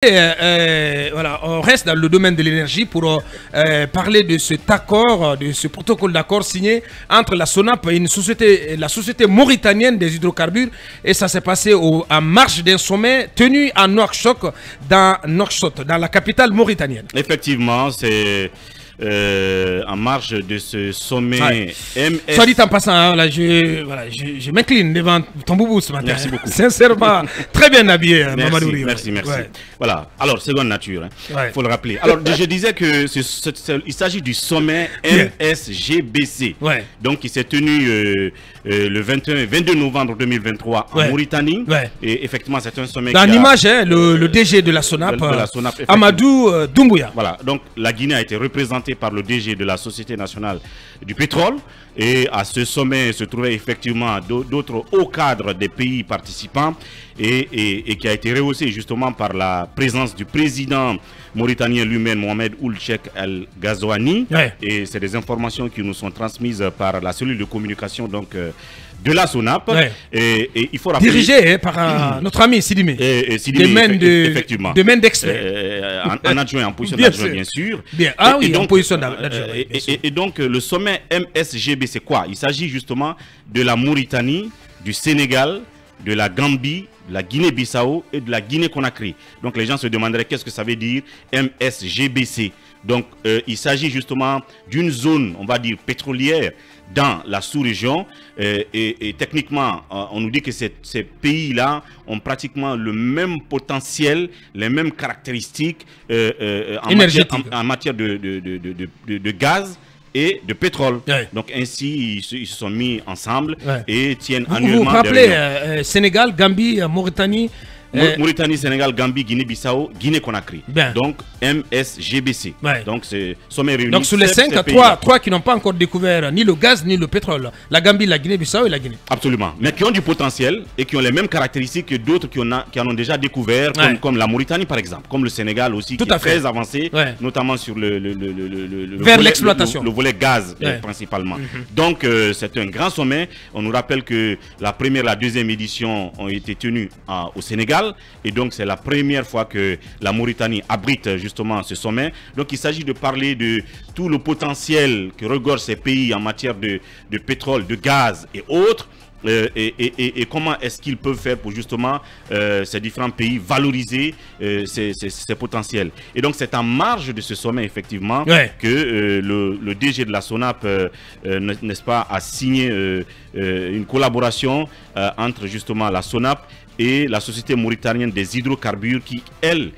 Voilà, on reste dans le domaine de l'énergie pour parler de cet accord, de ce protocole d'accord signé entre la SONAP et la société mauritanienne des hydrocarbures. Et ça s'est passé en marge d'un sommet tenu à Nouakchott, dans la capitale mauritanienne. Effectivement, c'est en marge de ce sommet MS. Soit dit en passant, hein, là, je m'incline devant ton boubou ce matin. Merci beaucoup. Sincèrement, très bien habillé, Mamadou Rio. Merci. Ouais. Voilà, alors seconde nature, il faut le rappeler. Alors je disais que il s'agit du sommet MSGBC, donc qui s'est tenu le 22 novembre 2023 en Mauritanie. Et effectivement, c'est un sommet dans l'image, le DG de la SONAP, Amadou Doumbouya. Voilà, donc la Guinée a été représentée par le DG de la Société nationale du pétrole. Et à ce sommet se trouvaient effectivement d'autres hauts cadres des pays participants et qui a été rehaussé justement par la présence du président mauritanien lui-même, Mohamed Ould Cheikh El Ghazouani. Et c'est des informations qui nous sont transmises par la cellule de communication donc, de la SONAP. Et il faut rappeler... Dirigé par notre ami Sidimé. Effectivement. De main d'expert. En adjoint, en position d'adjoint, bien sûr. Ah oui, en position d'adjoint. Et donc, le sommet MSGB, c'est quoi? Il s'agit justement de la Mauritanie, du Sénégal, de la Gambie, de la Guinée-Bissau et de la Guinée-Conakry. Donc, les gens se demanderaient qu'est-ce que ça veut dire MSGBC. Donc, il s'agit justement d'une zone, on va dire, pétrolière dans la sous-région et techniquement, on nous dit que ces pays-là ont pratiquement le même potentiel, les mêmes caractéristiques en matière de gaz et de pétrole. Donc ainsi, ils se sont mis ensemble et tiennent annuellement... Vous vous rappelez, Sénégal, Gambie, Mauritanie... Mauritanie, Sénégal, Gambie, Guinée-Bissau, Guinée-Conakry. Donc MSGBC. Donc c'est sommet réuni. Donc sur les 5, 3 qui n'ont pas encore découvert ni le gaz ni le pétrole. La Gambie, la Guinée-Bissau et la Guinée. Absolument. Mais qui ont du potentiel et qui ont les mêmes caractéristiques que d'autres qui en ont déjà découvert, comme la Mauritanie par exemple, comme le Sénégal aussi, qui est très avancé, notamment sur vers l'exploitation. Le volet gaz principalement. Donc c'est un grand sommet. On nous rappelle que la première et la deuxième édition ont été tenues au Sénégal. Et donc c'est la première fois que la Mauritanie abrite justement ce sommet. Donc il s'agit de parler de tout le potentiel que regorgent ces pays en matière de pétrole, de gaz et autres. Et comment est-ce qu'ils peuvent faire pour justement ces différents pays valoriser ces potentiels. Et donc c'est en marge de ce sommet effectivement que le DG de la SONAP n'est-ce pas, a signé une collaboration entre justement la SONAP et la Société mauritanienne des hydrocarbures qui, elle,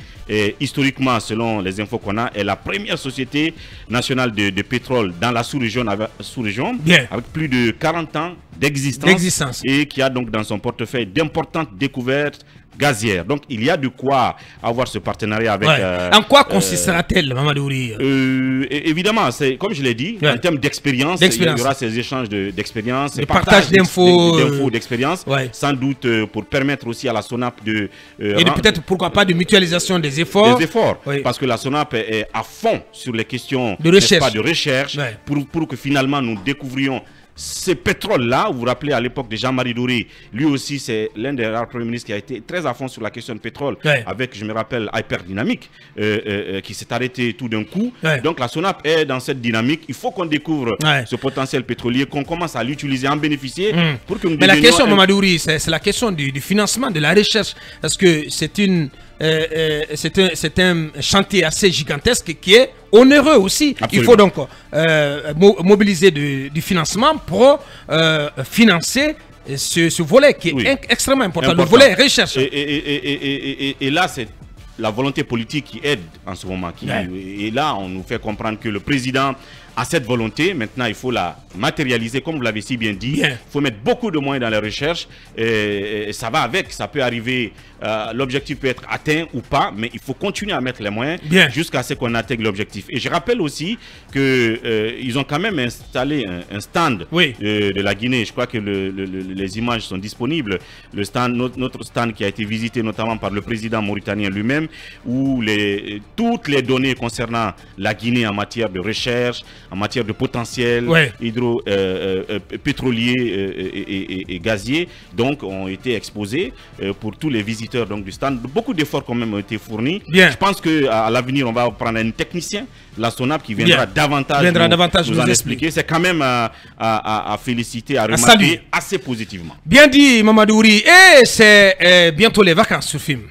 historiquement, selon les infos qu'on a, est la première société nationale de pétrole dans la sous-région, avec plus de 40 ans d'existence et qui a donc dans son portefeuille d'importantes découvertes gazières. Donc il y a de quoi avoir ce partenariat avec... En quoi consistera-t-elle, Mamadou Rio? Évidemment, comme je l'ai dit, en termes d'expérience, il y aura ces échanges d'expérience, de partage d'infos, d'expérience, sans doute pour permettre aussi à la SONAP de... et peut-être, pourquoi pas, de mutualisation des efforts. Parce que la SONAP est à fond sur les questions de recherche, pour que finalement nous découvrions ce pétrole-là. Vous vous rappelez à l'époque de Jean-Marie Doré, lui aussi c'est l'un des rares premiers ministres qui a été très à fond sur la question de pétrole, avec, je me rappelle, Hyperdynamique, qui s'est arrêté tout d'un coup. Donc la SONAP est dans cette dynamique. Il faut qu'on découvre ce potentiel pétrolier, qu'on commence à l'utiliser, à en bénéficier. Pour que nous... Mais la question, Mamadou Rio, c'est la question du financement, de la recherche. Parce que c'est un chantier assez gigantesque qui est onéreux aussi. Absolument. Il faut donc mobiliser du financement pour financer ce volet qui est extrêmement important, le volet recherche. Et là, c'est la volonté politique qui aide en ce moment. Et là, on nous fait comprendre que le président a cette volonté. Maintenant, il faut la matérialiser, comme vous l'avez si bien dit. Il faut mettre beaucoup de moyens dans la recherche. Et ça va avec, ça peut arriver. L'objectif peut être atteint ou pas, mais il faut continuer à mettre les moyens jusqu'à ce qu'on atteigne l'objectif. Et je rappelle aussi qu'ils ont quand même installé un stand de la Guinée. Je crois que les images sont disponibles. Le stand, notre stand qui a été visité notamment par le président mauritanien lui-même, où toutes les données concernant la Guinée en matière de recherche, en matière de potentiel pétrolier et gazier, donc ont été exposés pour tous les visiteurs donc, du stand. Beaucoup d'efforts quand même ont été fournis. Je pense qu'à l'avenir, on va prendre un technicien, la SONAP, qui viendra davantage nous en expliquer. C'est quand même à féliciter, à remarquer assez positivement. Bien dit, Mamadou Ouri. Et c'est bientôt les vacances, ce film.